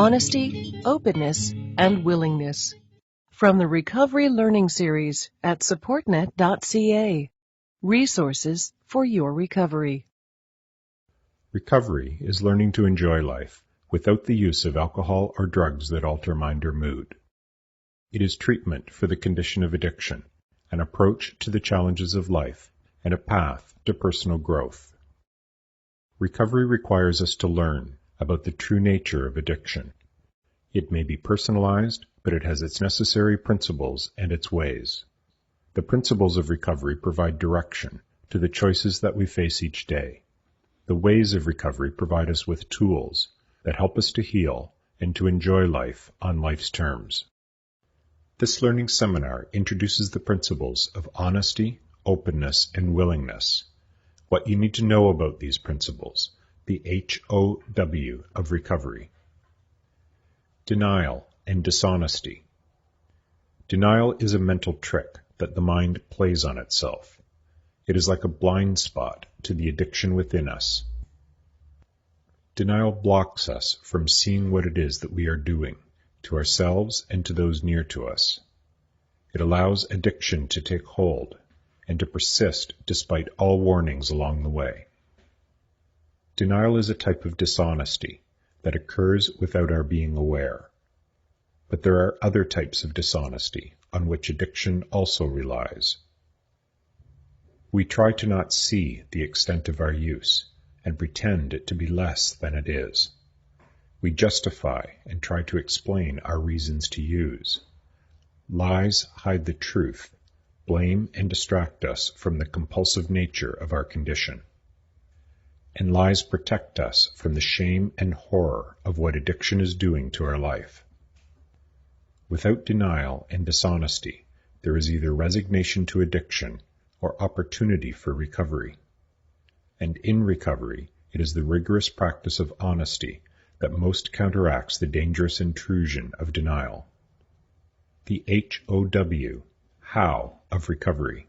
honesty, openness, and willingness. From the Recovery Learning Series at SupportNet.ca. Resources for your recovery. Recovery is learning to enjoy life without the use of alcohol or drugs that alter mind or mood. It is treatment for the condition of addiction, an approach to the challenges of life, and a path to personal growth. Recovery requires us to learn about the true nature of addiction. It may be personalized, but it has its necessary principles and its ways. The principles of recovery provide direction to the choices that we face each day. The ways of recovery provide us with tools that help us to heal and to enjoy life on life's terms. This learning seminar introduces the principles of honesty, openness, and willingness. What you need to know about these principles, the HOW of recovery. Denial and dishonesty. Denial is a mental trick that the mind plays on itself. It is like a blind spot to the addiction within us. Denial blocks us from seeing what it is that we are doing to ourselves and to those near to us. It allows addiction to take hold and to persist despite all warnings along the way. Denial is a type of dishonesty that occurs without our being aware. But there are other types of dishonesty on which addiction also relies. We try to not see the extent of our use and pretend it to be less than it is. We justify and try to explain our reasons to use. Lies hide the truth, blame and distract us from the compulsive nature of our condition. And lies protect us from the shame and horror of what addiction is doing to our life. Without denial and dishonesty, there is either resignation to addiction or opportunity for recovery. And in recovery, it is the rigorous practice of honesty that most counteracts the dangerous intrusion of denial. The HOW of recovery.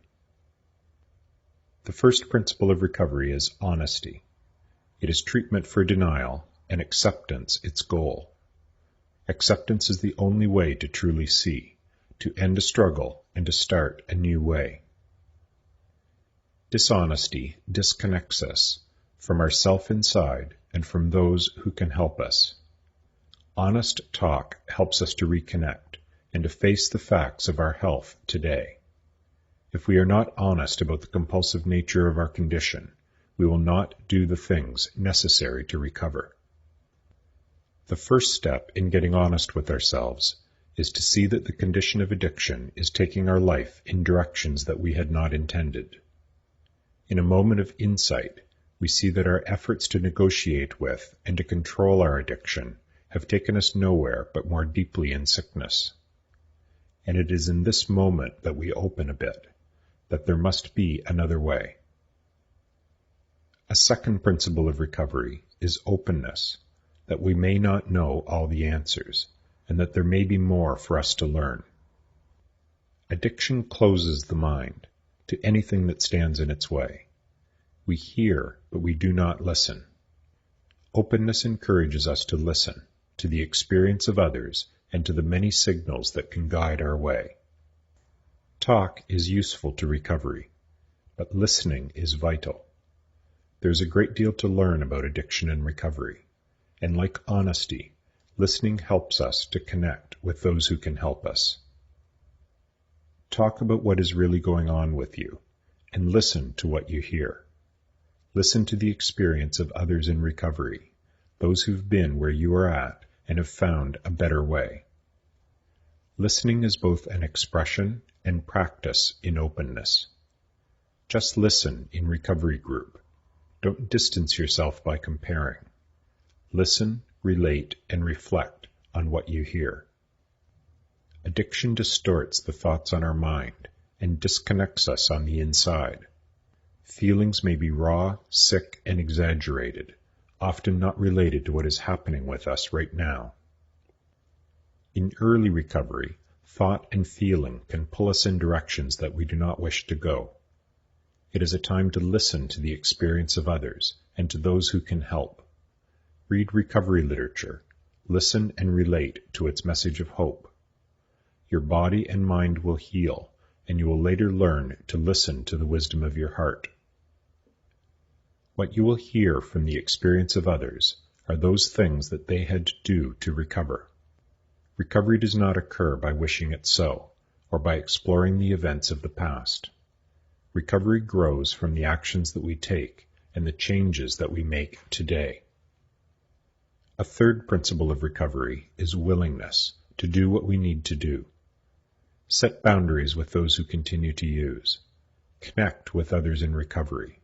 The first principle of recovery is honesty. It is treatment for denial and acceptance its goal. Acceptance is the only way to truly see, to end a struggle and to start a new way. Dishonesty disconnects us from ourself inside and from those who can help us. Honest talk helps us to reconnect and to face the facts of our health today. If we are not honest about the compulsive nature of our condition, we will not do the things necessary to recover. The first step in getting honest with ourselves is to see that the condition of addiction is taking our life in directions that we had not intended. In a moment of insight, we see that our efforts to negotiate with and to control our addiction have taken us nowhere but more deeply in sickness. And it is in this moment that we open a bit, that there must be another way. A second principle of recovery is openness, that we may not know all the answers, and that there may be more for us to learn. Addiction closes the mind to anything that stands in its way. We hear, but we do not listen. Openness encourages us to listen to the experience of others and to the many signals that can guide our way. Talk is useful to recovery, but listening is vital. There's a great deal to learn about addiction and recovery, and like honesty, listening helps us to connect with those who can help us. Talk about what is really going on with you, and listen to what you hear. Listen to the experience of others in recovery, those who've been where you are at and have found a better way. Listening is both an expression and practice in openness. Just listen in recovery group. Don't distance yourself by comparing. Listen, relate, and reflect on what you hear. Addiction distorts the thoughts on our mind and disconnects us on the inside. Feelings may be raw, sick, and exaggerated, often not related to what is happening with us right now. In early recovery, thought and feeling can pull us in directions that we do not wish to go. It is a time to listen to the experience of others and to those who can help. Read recovery literature, Listen and relate to its message of hope. Your body and mind will heal, and you will later learn to listen to the wisdom of your heart. What you will hear from the experience of others are those things that they had to do to recover. Recovery does not occur by wishing it so, or by exploring the events of the past. Recovery grows from the actions that we take and the changes that we make today. A third principle of recovery is willingness to do what we need to do. Set boundaries with those who continue to use. Connect with others in recovery.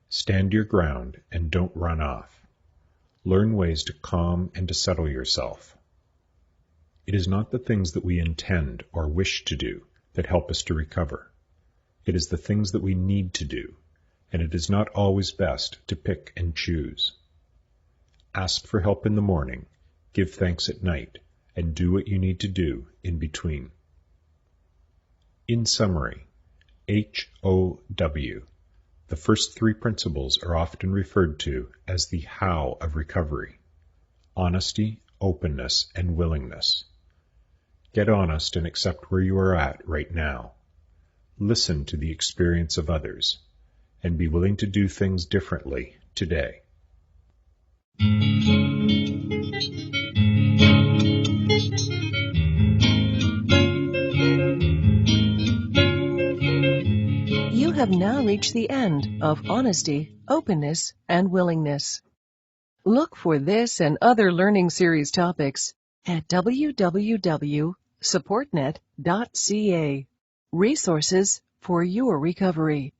Stand your ground and don't run off. Learn ways to calm and to settle yourself. It is not the things that we intend or wish to do that help us to recover. It is the things that we need to do, and it is not always best to pick and choose. Ask for help in the morning, give thanks at night, and do what you need to do in between. In summary, HOW. The first three principles are often referred to as the how of recovery: honesty, openness, and willingness. Get honest and accept where you are at right now. Listen to the experience of others, and be willing to do things differently today. You have now reached the end of Honesty, Openness, and Willingness. Look for this and other learning series topics at www.SupportNet.ca. Resources for your recovery.